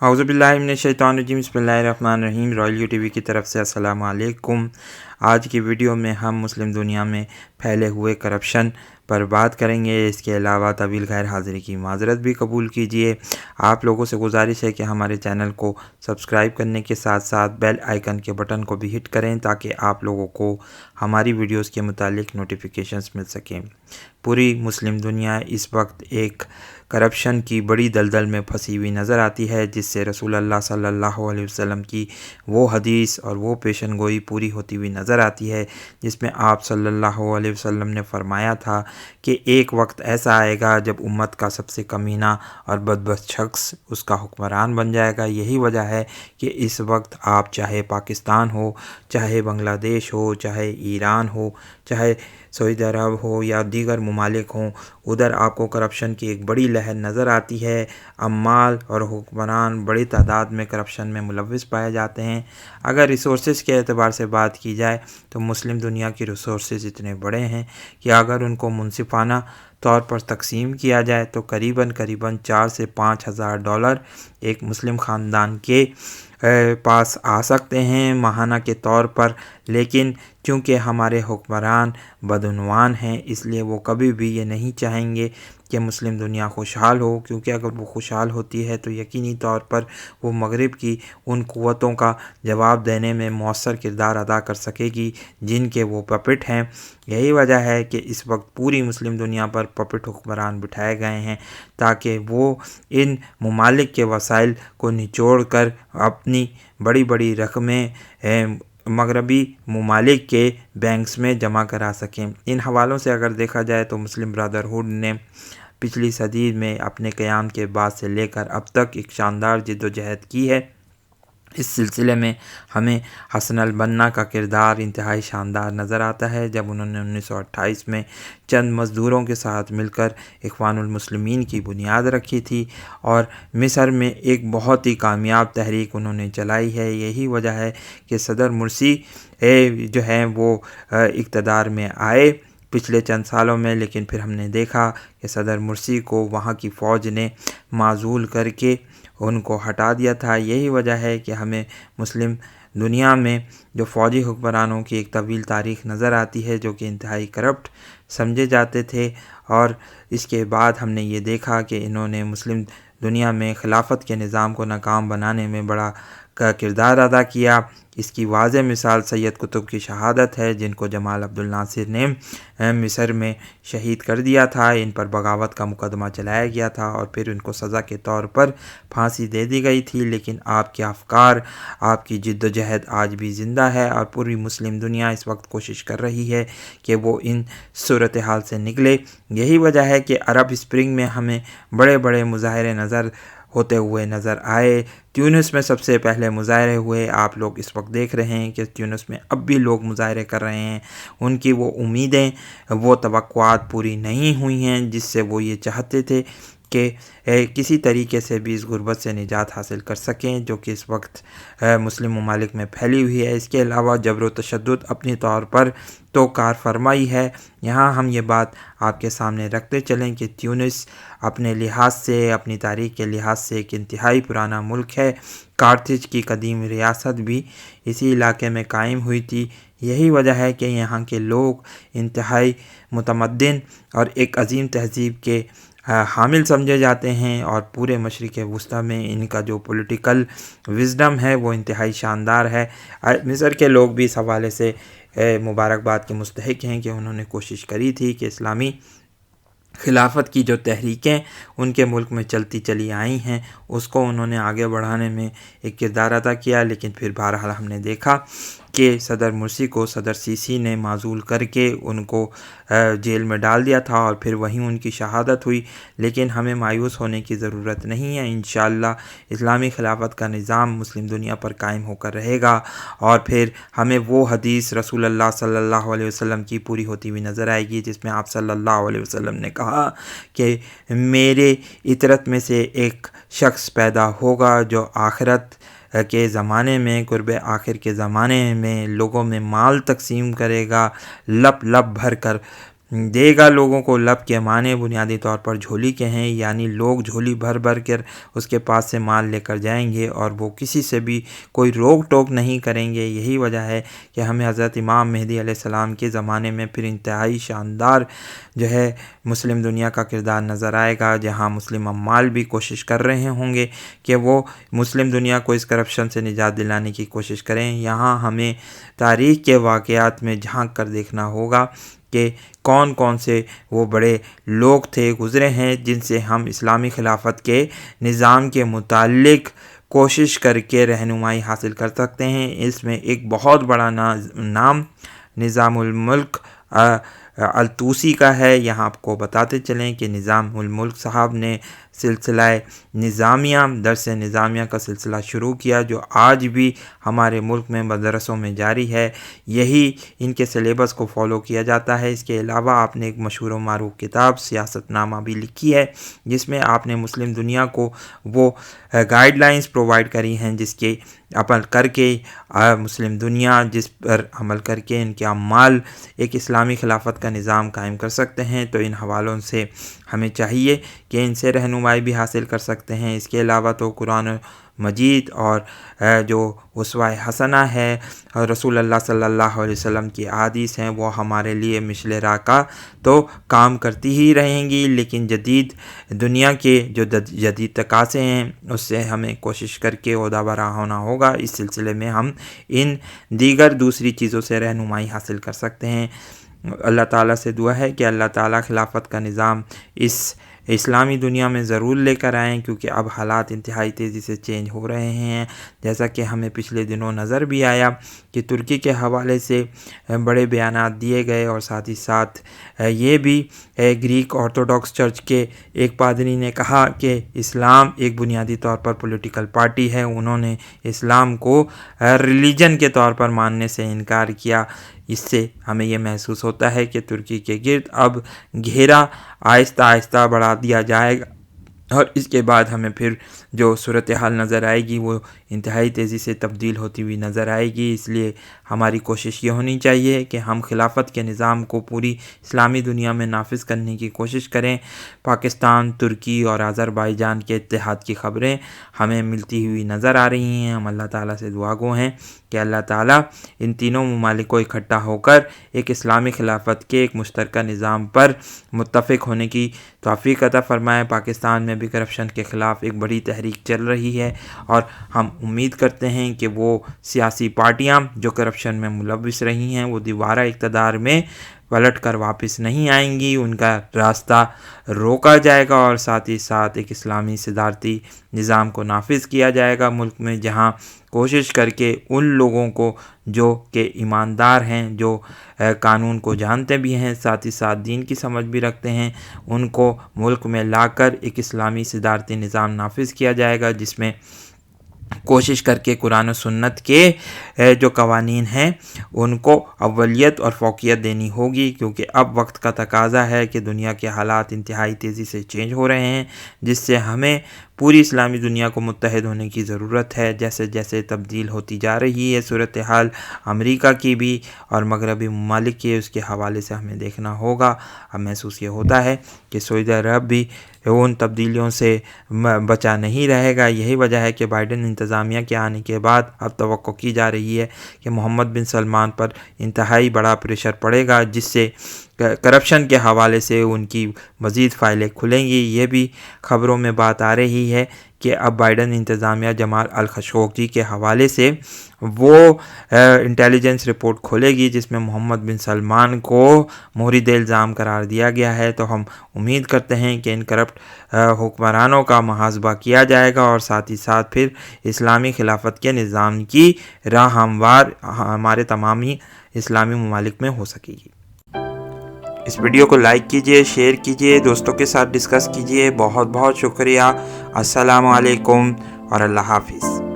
औज़ुबिल्लाहि मिनश्शैतानिर्रजीम बिस्मिल्लाहिर्रहमानिर्रहीम। Royal TV की तरफ से अस्सलाम वालेकुम। आज की वीडियो में हम मुस्लिम दुनिया में फैले हुए करप्शन पर बात करेंगे। इसके अलावा तवील गैर हाज़िरी की माज़रत भी कबूल कीजिए। आप लोगों से गुजारिश है कि हमारे चैनल को सब्सक्राइब करने के साथ साथ बेल आइकन के बटन को भी हिट करें ताकि आप लोगों को हमारी वीडियोस के मुतालिक नोटिफिकेशंस मिल सकें। पूरी मुस्लिम दुनिया इस वक्त एक करप्शन की बड़ी दलदल में फंसी हुई नज़र आती है, जिससे रसूल अल्लाह सल्लल्लाहु अलैहि वसल्लम की वो हदीस और वो पेशन गोई पूरी होती हुई नज़र आती है, जिसमें आप सल्लल्लाहु अलैहि वसल्लम ने फरमाया था कि एक वक्त ऐसा आएगा जब उम्मत का सबसे कमीना और बदबख्त शख्स उसका हुक्मरान बन जाएगा। यही वजह है कि इस वक्त आप चाहे पाकिस्तान हो, चाहे बांग्लादेश हो, चाहे ईरान हो, चाहे सऊदी अरब हो या दीगर ममालिक हों, उधर आपको करप्शन की एक बड़ी लहर नज़र आती है। अम्माल और हुक्मरान बड़ी तादाद में करप्शन में मुलव्विस पाए जाते हैं। अगर रिसोर्सेज के एतबार से बात की जाए तो मुस्लिम दुनिया की रिसोर्सेज इतने बड़े हैं कि अगर उनको मुनसिफाना तौर पर तकसीम किया जाए तो करीबन 4 से 5 हज़ार डॉलर एक मुस्लिम ख़ानदान के पास आ सकते हैं माहाना के तौर पर। लेकिन चूँकि हमारे हुक्मरान बदउनवान हैं, इसलिए वो कभी भी ये नहीं चाहेंगे कि मुस्लिम दुनिया खुशहाल हो, क्योंकि अगर वो खुशहाल होती है तो यकीनी तौर पर वो मगरिब की उन क़ुव्वतों का जवाब देने में मौसर किरदार अदा कर सकेगी जिनके वो पपेट हैं। यही वजह है कि इस वक्त पूरी मुस्लिम दुनिया पर पपेट हुक्मरान बिठाए गए हैं ताकि वो इन ममालिक के वसाइल को निचोड़ कर अपनी बड़ी बड़ी रकमें मगरबी ममालिक के बैंक्स में जमा करा सकें। इन हवालों से अगर देखा जाए तो मुस्लिम ब्रदरहुड ने पिछली सदी में अपने क़याम के बाद से लेकर अब तक एक शानदार जिद्दोजहद की है। इस सिलसिले में हमें हसन अल बन्ना का किरदार इंतहाई शानदार नज़र आता है, जब उन्होंने 1928 में चंद मज़दूरों के साथ मिलकर इख्वानुल मुस्लिमीन की बुनियाद रखी थी और मिस्र में एक बहुत ही कामयाब तहरीक उन्होंने चलाई है। यही वजह है कि सदर मुर्सी जो हैं वो इक़्तिदार में आए पिछले चंद सालों में, लेकिन फिर हमने देखा कि सदर मुर्सी को वहाँ की फ़ौज ने माज़ूल करके उनको हटा दिया था। यही वजह है कि हमें मुस्लिम दुनिया में जो फ़ौजी हुक्मरानों की एक तवील तारीख़ नज़र आती है जो कि इंतहाई करप्ट समझे जाते थे, और इसके बाद हमने ये देखा कि इन्होंने मुस्लिम दुनिया में खिलाफत के निज़ाम को नाकाम बनाने में बड़ा किरदार अदा किया। इसकी वाज़ेह मिसाल सैयद कुतुब की शहादत है, जिनको जमाल अब्दुल नासिर ने मिस्र में शहीद कर दिया था। इन पर बगावत का मुकदमा चलाया गया था और फिर उनको सज़ा के तौर पर फांसी दे दी गई थी। लेकिन आपके अफ़कार, आपकी जिद्दोजहद आज भी ज़िंदा है और पूरी मुस्लिम दुनिया इस वक्त कोशिश कर रही है कि वो इन सूरत हाल से निकले। यही वजह है कि अरब स्प्रिंग में हमें बड़े बड़े मुज़ाहरे होते हुए नज़र आए। ट्यूनिस में सबसे पहले मुज़ाहरे हुए। आप लोग इस वक्त देख रहे हैं कि ट्यूनिस में अब भी लोग मुज़ाहरे कर रहे हैं। उनकी वो उम्मीदें, वो तवक्कुआत पूरी नहीं हुई हैं जिससे वो ये चाहते थे कि किसी तरीके से भी इस गुर्बत से निजात हासिल कर सकें, जो कि इस वक्त मुस्लिम ममालिक में फैली हुई है। इसके अलावा जबर व तशद्दुद अपनी तौर पर तो कार फरमाई है। यहाँ हम ये बात आपके सामने रखते चलें कि ट्यूनिस अपने लिहाज से, अपनी तारीख़ के लिहाज से एक इंतहाई पुराना मुल्क है। कार्थेज की कदीम रियासत भी इसी इलाके में कायम हुई थी। यही वजह है कि यहाँ के लोग इंतहाई मुतमद्दिन और एक अजीम तहज़ीब के हामिल समझे जाते हैं, और पूरे मशरिक़ वुस्ता में इनका जो पॉलिटिकल विज़डम है वो इंतहाई शानदार है। मिस्र के लोग भी इस हवाले से मुबारकबाद के मुस्तहिक़ हैं कि उन्होंने कोशिश करी थी कि इस्लामी खिलाफत की जो तहरीकें उनके मुल्क में चलती चली आई हैं उसको उन्होंने आगे बढ़ाने में एक किरदार अदा किया। लेकिन फिर बहरहाल हमने देखा कि सदर मुर्सी को सदर सीसी ने माज़ूल करके उनको जेल में डाल दिया था और फिर वहीं उनकी शहादत हुई। लेकिन हमें मायूस होने की ज़रूरत नहीं है। इंशाअल्लाह इस्लामी खिलाफत का निज़ाम मुस्लिम दुनिया पर कायम होकर रहेगा और फिर हमें वो हदीस रसूल अल्लाह सल्लल्लाहु अलैहि वसल्लम की पूरी होती हुई नज़र आएगी, जिसमें आप सल्लल्लाहु अलैहि वसल्लम ने कहा कि मेरे इतरत में से एक शख्स पैदा होगा जो आखिरत के ज़माने में, कुर्ब आखिर के ज़माने में लोगों में माल तकसीम करेगा, लप लप भर कर देगा लोगों को लब के माने बुनियादी तौर पर झोली के हैं, यानी लोग झोली भर भर कर उसके पास से माल लेकर जाएंगे और वो किसी से भी कोई रोक टोक नहीं करेंगे। यही वजह है कि हमें हज़रत इमाम मेहदी अलैहिस्सलाम के ज़माने में फिर इंतहाई शानदार जो है मुस्लिम दुनिया का किरदार नज़र आएगा, जहाँ मुस्लिम अम्माल भी कोशिश कर रहे होंगे कि वो मुस्लिम दुनिया को इस करप्शन से निजात दिलाने की कोशिश करें। यहाँ हमें तारीख़ के वाक़यात में झांक कर देखना होगा कि कौन कौन से वो बड़े लोग थे गुज़रे हैं जिनसे हम इस्लामी खिलाफत के निज़ाम के मुतालिक कोशिश करके रहनुमाई हासिल कर सकते हैं। इसमें एक बहुत बड़ा नाम निज़ामुल मुल्क अल-तूसी का है। यहाँ आपको बताते चलें कि निज़ामुल मुल्क साहब ने सिलसिला निज़ामिया दरस निज़ामिया का सिलसिला शुरू किया, जो आज भी हमारे मुल्क में मदरसों में जारी है। यही इनके सिलेबस को फॉलो किया जाता है। इसके अलावा आपने एक मशहूर व मारूफ किताब सियासतनामा भी लिखी है, जिसमें आपने मुस्लिम दुनिया को वो गाइडलाइंस प्रोवाइड करी हैं जिसके अमल करके मुस्लिम दुनिया जिस पर अमल करके इनके अम्माल एक इस्लामी खिलाफत का निज़ाम कायम कर सकते हैं। तो इन हवालों से हमें चाहिए कि इनसे रहनुमाई भी हासिल कर सकते हैं। इसके अलावा तो कुरान मजीद और जो उसवाए हसना है और रसूल अल्लाह सल्लल्लाहु अलैहि वसल्लम की अहादीस हैं, वो हमारे लिए मिशल राह का तो काम करती ही रहेंगी, लेकिन जदीद दुनिया के जो जदीद तकाज़े हैं उससे हमें कोशिश करके ओहदा बरा होना होगा। इस सिलसिले में हम इन दीगर दूसरी चीज़ों से रहनुमाई हासिल कर सकते हैं। अल्लाह ताला से दुआ है कि अल्लाह ताला खिलाफत का निज़ाम इस इस्लामी दुनिया में ज़रूर लेकर आएँ, क्योंकि अब हालात इंतहाई तेज़ी से चेंज हो रहे हैं। जैसा कि हमें पिछले दिनों नज़र भी आया कि तुर्की के हवाले से बड़े बयानात दिए गए और साथ ही साथ ये भी ग्रीक ऑर्थोडॉक्स चर्च के एक पादरी ने कहा कि इस्लाम एक बुनियादी तौर पर पॉलिटिकल पार्टी है। उन्होंने इस्लाम को रिलीजन के तौर पर मानने से इनकार किया। इससे हमें ये महसूस होता है कि तुर्की के गिर्द अब घेरा आहिस्ता आहिस्ता बढ़ा दिया जाएगा और इसके बाद हमें फिर जो सूरत हाल नज़र आएगी वो इंतहाई तेज़ी से तब्दील होती हुई नज़र आएगी। इसलिए हमारी कोशिश ये होनी चाहिए कि हम खिलाफत के निज़ाम को पूरी इस्लामी दुनिया में नाफिज करने की कोशिश करें। पाकिस्तान, तुर्की और अज़रबैजान के इत्तेहाद की ख़बरें हमें मिलती हुई नज़र आ रही हैं। हम अल्लाह ताला से दुआ गो हैं कि अल्लाह ताला इन तीनों ममालिक को इकट्ठा होकर एक इस्लामी खिलाफत के एक मुश्तरका निज़ाम पर मुत्तफ़िक होने की तौफ़ीक़ अता फ़रमाए। पाकिस्तान में भी करप्शन के ख़िलाफ़ एक बड़ी तहरीक चल रही है और हम उम्मीद करते हैं कि वो सियासी पार्टियां जो करप्शन में मुलव्विस रही हैं वो दोबारा इक़्तिदार में पलट कर वापस नहीं आएंगी। उनका रास्ता रोका जाएगा और साथ ही साथ एक इस्लामी सदारती निज़ाम को नाफिज किया जाएगा मुल्क में, जहां कोशिश करके उन लोगों को जो कि ईमानदार हैं, जो कानून को जानते भी हैं, साथ ही साथ दीन की समझ भी रखते हैं, उनको मुल्क में लाकर एक इस्लामी सदारती निज़ाम नाफिज किया जाएगा, जिसमें कोशिश करके कुरान और सुन्नत के जो कवानीन हैं उनको अव्वलियत और फ़ौक़ियत देनी होगी, क्योंकि अब वक्त का तकाज़ा है कि दुनिया के हालात इंतहाई तेज़ी से चेंज हो रहे हैं, जिससे हमें पूरी इस्लामी दुनिया को मुत्तहिद होने की ज़रूरत है। जैसे जैसे तब्दील होती जा रही है सूरत हाल अमेरिका की भी और मगरबी ममालिक के, उसके हवाले से हमें देखना होगा। अब महसूस ये होता है कि सऊदी अरब भी उन तब्दीलियों से बचा नहीं रहेगा। यही वजह है कि बाइडन इंतज़ामिया के आने के बाद अब तवक्को की जा रही है कि मोहम्मद बिन सलमान पर इंतहाई बड़ा प्रेशर पड़ेगा, जिससे करप्शन के हवाले से उनकी मज़ीद फ़ाइलें खुलेंगी। ये भी ख़बरों में बात आ रही है कि अब बाइडन इंतज़ामिया जमाल अल खशोगी के हवाले से वो इंटेलिजेंस रिपोर्ट खोलेगी जिसमें मोहम्मद बिन सलमान को मुहरिद इल्ज़ाम करार दिया गया है। तो हम उम्मीद करते हैं कि इन करप्ट हुक्मरानों का मुहासबा किया जाएगा और साथ ही साथ फिर इस्लामी खिलाफत के निज़ाम की राह हमवार हमारे तमामी इस्लामी ममालिक में हो सकेगी। इस वीडियो को लाइक कीजिए, शेयर कीजिए, दोस्तों के साथ डिस्कस कीजिए। बहुत बहुत शुक्रिया। अस्सलामु अलैकुम और अल्लाह हाफिज़।